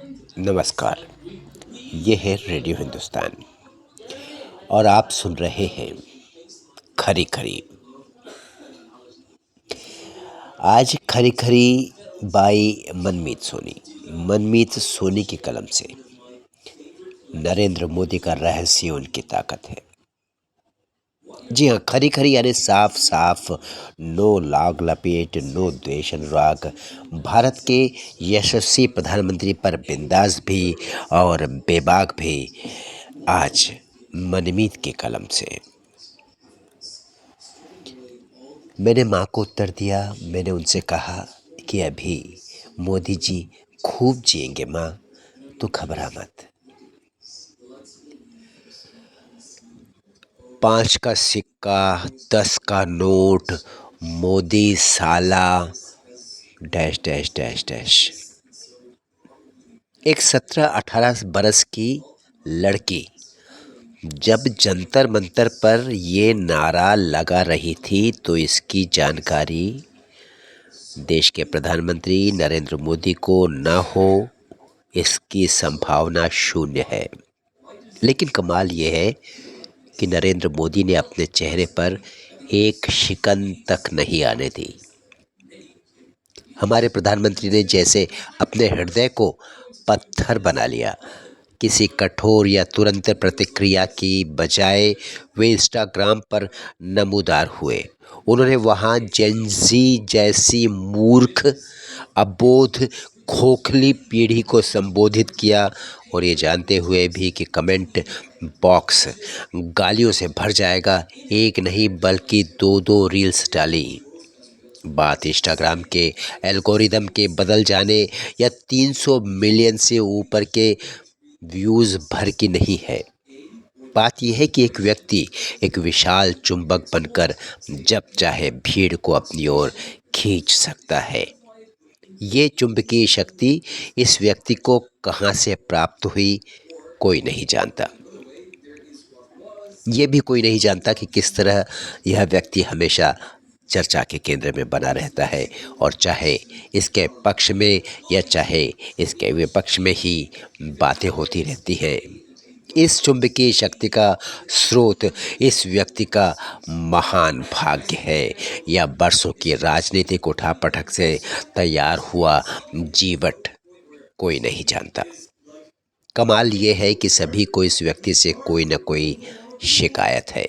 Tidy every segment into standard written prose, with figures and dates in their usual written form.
नमस्कार। ये है रेडियो हिंदुस्तान और आप सुन रहे हैं खरी खरी। आज खरी खरी बाई मनमीत सोनी। मनमीत सोनी की कलम से नरेंद्र मोदी का रहस्य उनकी ताकत है। जी हाँ, खरी खरी यानी साफ साफ, नो लाग लपेट, नो द्वेष अनुराग। भारत के यशस्वी प्रधानमंत्री पर बिंदास भी और बेबाक भी आज मनमीत की कलम से। मैंने माँ को उत्तर दिया। मैंने उनसे कहा कि अभी मोदी जी खूब जिएंगे माँ, तो घबरा मत। 5 का सिक्का, 10 का नोट, मोदी साला डैश डैश डैश डैश। एक 17-18 बरस की लड़की जब जंतर मंतर पर ये नारा लगा रही थी तो इसकी जानकारी देश के प्रधानमंत्री नरेंद्र मोदी को न हो, इसकी संभावना शून्य है। लेकिन कमाल ये है कि नरेंद्र मोदी ने अपने चेहरे पर एक शिकन तक नहीं आने दी। हमारे प्रधानमंत्री ने जैसे अपने हृदय को पत्थर बना लिया। किसी कठोर या तुरंत प्रतिक्रिया की बजाय वे इंस्टाग्राम पर नमूदार हुए। उन्होंने वहाँ जेनजी जैसी मूर्ख, अबोध, खोखली पीढ़ी को संबोधित किया और ये जानते हुए भी कि कमेंट बॉक्स गालियों से भर जाएगा, एक नहीं बल्कि 2-2 रील्स डाली। बात इंस्टाग्राम के एल्गोरिदम के बदल जाने या 300 मिलियन से ऊपर के व्यूज़ भर की नहीं है। बात यह है कि एक व्यक्ति एक विशाल चुंबक बनकर जब चाहे भीड़ को अपनी ओर खींच सकता है। ये चुंबकीय शक्ति इस व्यक्ति को कहाँ से प्राप्त हुई, कोई नहीं जानता। ये भी कोई नहीं जानता कि किस तरह यह व्यक्ति हमेशा चर्चा के केंद्र में बना रहता है और चाहे इसके पक्ष में या चाहे इसके विपक्ष में ही बातें होती रहती हैं। इस चुंबकीय शक्ति का स्रोत इस व्यक्ति का महान भाग्य है या बरसों की राजनीतिक उठापटक से तैयार हुआ जीवट, कोई नहीं जानता। कमाल ये है कि सभी को इस व्यक्ति से कोई न कोई शिकायत है।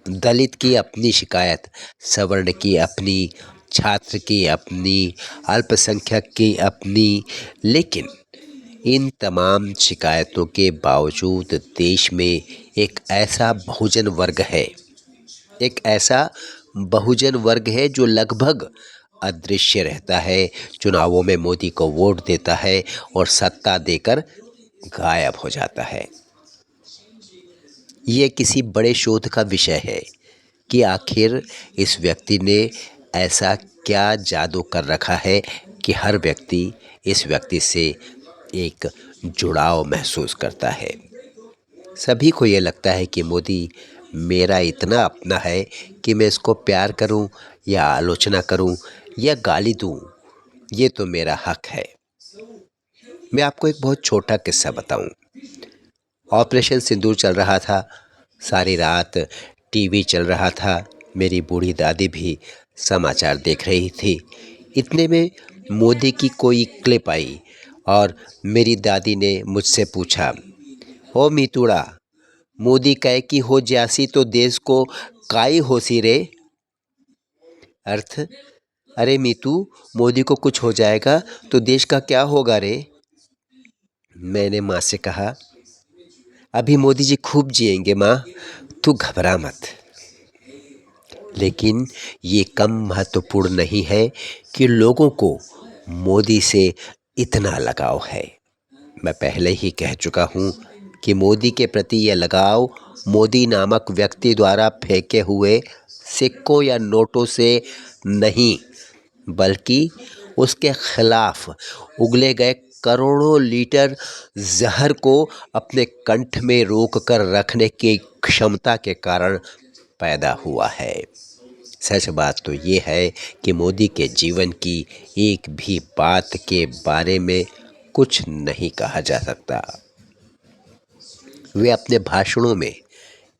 दलित की अपनी शिकायत, सवर्ण की अपनी, छात्र की अपनी, अल्पसंख्यक की अपनी। लेकिन इन तमाम शिकायतों के बावजूद देश में एक ऐसा बहुजन वर्ग है जो लगभग अदृश्य रहता है, चुनावों में मोदी को वोट देता है और सत्ता देकर गायब हो जाता है। ये किसी बड़े शोध का विषय है कि आखिर इस व्यक्ति ने ऐसा क्या जादू कर रखा है कि हर व्यक्ति इस व्यक्ति से एक जुड़ाव महसूस करता है। सभी को ये लगता है कि मोदी मेरा इतना अपना है कि मैं इसको प्यार करूं या आलोचना करूं या गाली दूं, ये तो मेरा हक है। मैं आपको एक बहुत छोटा किस्सा बताऊं। ऑपरेशन सिंदूर चल रहा था, सारी रात टीवी चल रहा था, मेरी बूढ़ी दादी भी समाचार देख रही थी। इतने में मोदी की कोई क्लिप आई और मेरी दादी ने मुझसे पूछा, ओ मीतूड़ा, मोदी कहे कि हो जासी तो देश को काई होसी रे। अर्थ, अरे मीतू, मोदी को कुछ हो जाएगा तो देश का क्या होगा रे। मैंने माँ से कहा, अभी मोदी जी खूब जिएंगे माँ, तू घबरा मत। लेकिन ये कम महत्वपूर्ण नहीं है कि लोगों को मोदी से इतना लगाव है। मैं पहले ही कह चुका हूँ कि मोदी के प्रति यह लगाव मोदी नामक व्यक्ति द्वारा फेंके हुए सिक्कों या नोटों से नहीं, बल्कि उसके खिलाफ उगले गए करोड़ों लीटर जहर को अपने कंठ में रोक कर रखने की क्षमता के कारण पैदा हुआ है। सच बात तो ये है कि मोदी के जीवन की एक भी बात के बारे में कुछ नहीं कहा जा सकता। वे अपने भाषणों में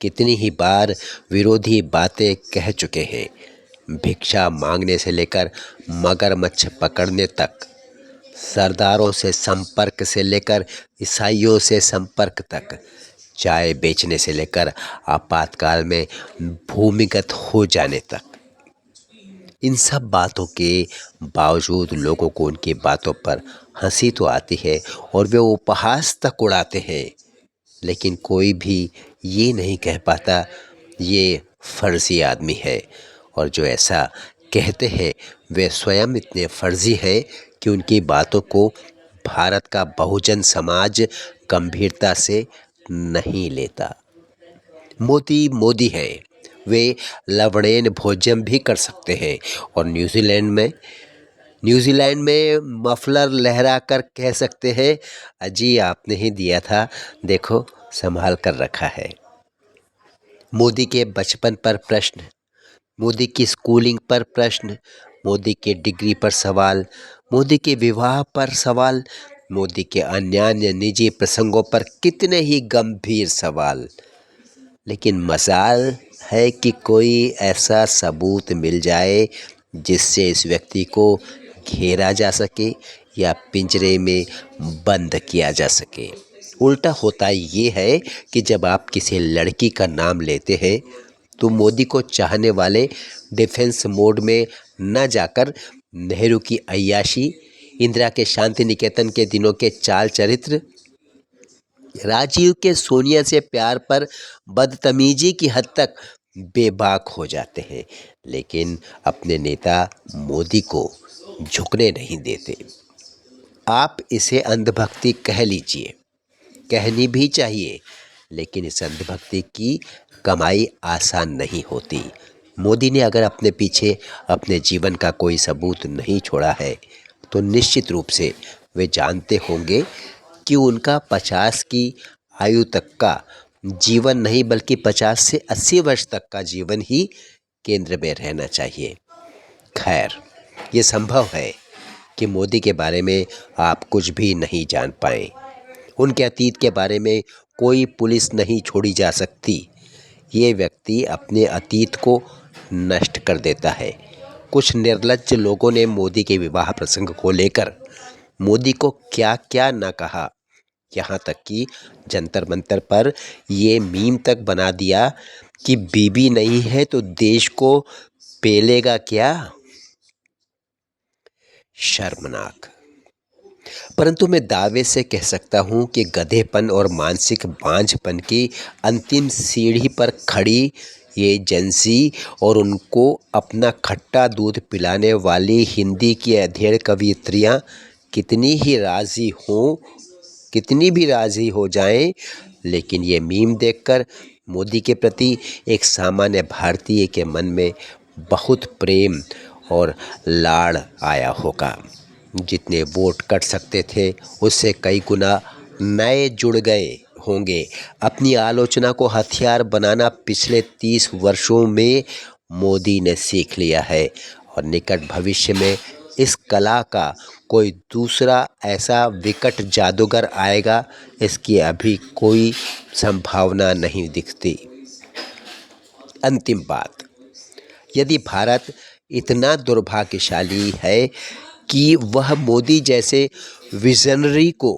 कितनी ही बार विरोधी बातें कह चुके हैं। भिक्षा मांगने से लेकर मगरमच्छ पकड़ने तक, सरदारों से संपर्क से लेकर ईसाइयों से संपर्क तक, चाय बेचने से लेकर आपातकाल में भूमिगत हो जाने तक, इन सब बातों के बावजूद लोगों को उनकी बातों पर हंसी तो आती है और वे उपहास तक उड़ाते हैं, लेकिन कोई भी ये नहीं कह पाता ये फर्जी आदमी है। और जो ऐसा कहते हैं वे स्वयं इतने फर्जी हैं कि उनकी बातों को भारत का बहुजन समाज गंभीरता से नहीं लेता। मोदी मोदी हैं, वे लवणेन भोजन भी कर सकते हैं और न्यूजीलैंड में मफलर लहरा कर कह सकते हैं, अजी आपने ही दिया था, देखो संभाल कर रखा है। मोदी के बचपन पर प्रश्न, मोदी की स्कूलिंग पर प्रश्न, मोदी के डिग्री पर सवाल, मोदी के विवाह पर सवाल, मोदी के अन्य निजी प्रसंगों पर कितने ही गंभीर सवाल, लेकिन मजाल है कि कोई ऐसा सबूत मिल जाए जिससे इस व्यक्ति को घेरा जा सके या पिंजरे में बंद किया जा सके। उल्टा होता ये है कि जब आप किसी लड़की का नाम लेते हैं तो मोदी को चाहने वाले डिफेंस मोड में न जाकर नेहरू की अय्याशी, इंदिरा के शांति निकेतन के दिनों के चाल चरित्र, राजीव के सोनिया से प्यार पर बदतमीजी की हद तक बेबाक हो जाते हैं, लेकिन अपने नेता मोदी को झुकने नहीं देते। आप इसे अंधभक्ति कह लीजिए, कहनी भी चाहिए, लेकिन इस अंधभक्ति की कमाई आसान नहीं होती। मोदी ने अगर अपने पीछे अपने जीवन का कोई सबूत नहीं छोड़ा है तो निश्चित रूप से वे जानते होंगे कि उनका 50 की आयु तक का जीवन नहीं बल्कि 50 से 80 वर्ष तक का जीवन ही केंद्र में रहना चाहिए। खैर, ये संभव है कि मोदी के बारे में आप कुछ भी नहीं जान पाएं। उनके अतीत के बारे में कोई पुलिस नहीं छोड़ी जा सकती। ये व्यक्ति अपने अतीत को नष्ट कर देता है। कुछ निर्लज्ज लोगों ने मोदी के विवाह प्रसंग को लेकर मोदी को क्या क्या न कहा, यहाँ तक कि जंतर मंतर पर ये मीम तक बना दिया कि बीबी नहीं है तो देश को पेलेगा क्या। शर्मनाक। परंतु मैं दावे से कह सकता हूँ कि गधेपन और मानसिक बांझपन की अंतिम सीढ़ी पर खड़ी ये एजेंसी और उनको अपना खट्टा दूध पिलाने वाली हिंदी की अधेड़ कवियत्रियाँ कितनी भी राज़ी हो जाएं, लेकिन ये मीम देखकर मोदी के प्रति एक सामान्य भारतीय के मन में बहुत प्रेम और लाड़ आया होगा। जितने वोट कट सकते थे उससे कई गुना नए जुड़ गए होंगे। अपनी आलोचना को हथियार बनाना पिछले 30 वर्षों में मोदी ने सीख लिया है और निकट भविष्य में इस कला का कोई दूसरा ऐसा विकट जादूगर आएगा, इसकी अभी कोई संभावना नहीं दिखती। अंतिम बात, यदि भारत इतना दुर्भाग्यशाली है कि वह मोदी जैसे विजनरी को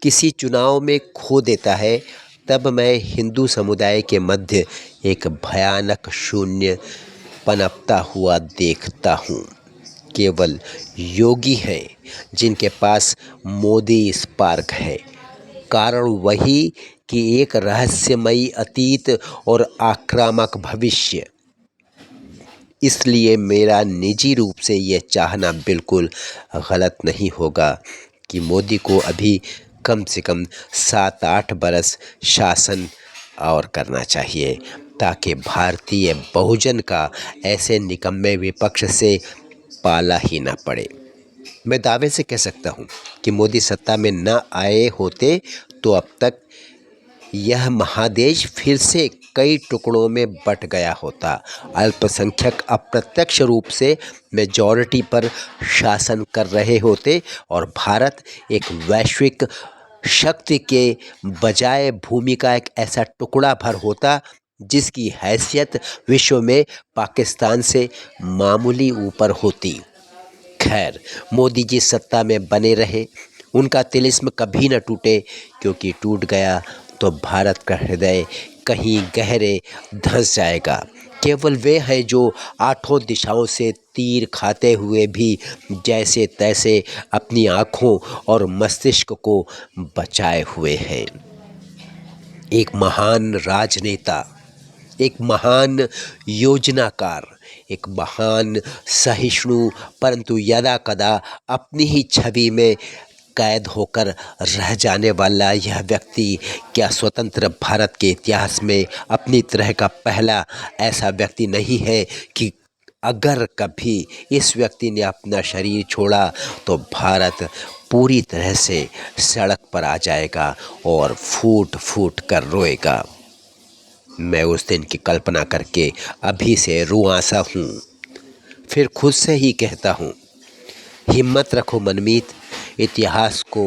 किसी चुनाव में खो देता है, तब मैं हिंदू समुदाय के मध्य एक भयानक शून्य पनपता हुआ देखता हूँ। केवल योगी हैं जिनके पास मोदी स्पार्क है। कारण वही कि एक रहस्यमयी अतीत और आक्रामक भविष्य। इसलिए मेरा निजी रूप से यह चाहना बिल्कुल गलत नहीं होगा कि मोदी को अभी कम से कम 7-8 बरस शासन और करना चाहिए, ताकि भारतीय बहुजन का ऐसे निकम्मे विपक्ष से पाला ही ना पड़े। मैं दावे से कह सकता हूँ कि मोदी सत्ता में न आए होते तो अब तक यह महादेश फिर से कई टुकड़ों में बट गया होता। अल्पसंख्यक अप्रत्यक्ष रूप से मेजॉरिटी पर शासन कर रहे होते और भारत एक वैश्विक शक्ति के बजाय भूमि का एक ऐसा टुकड़ा भर होता जिसकी हैसियत विश्व में पाकिस्तान से मामूली ऊपर होती। खैर, मोदी जी सत्ता में बने रहे, उनका तिलिस्म कभी न टूटे, क्योंकि टूट गया तो भारत का हृदय कहीं गहरे धंस जाएगा। केवल वे हैं जो आठों दिशाओं से तीर खाते हुए भी जैसे तैसे अपनी आँखों और मस्तिष्क को बचाए हुए हैं। एक महान राजनेता, एक महान योजनाकार, एक महान सहिष्णु, परंतु यदा कदा अपनी ही छवि में कैद होकर रह जाने वाला यह व्यक्ति क्या स्वतंत्र भारत के इतिहास में अपनी तरह का पहला ऐसा व्यक्ति नहीं है कि अगर कभी इस व्यक्ति ने अपना शरीर छोड़ा तो भारत पूरी तरह से सड़क पर आ जाएगा और फूट फूट कर रोएगा। मैं उस दिन की कल्पना करके अभी से रुआंसा हूँ। फिर खुद से ही कहता हूँ, हिम्मत रखो मनमीत, इतिहास को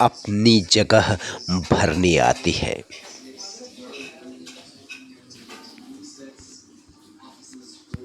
अपनी जगह भरनी आती है।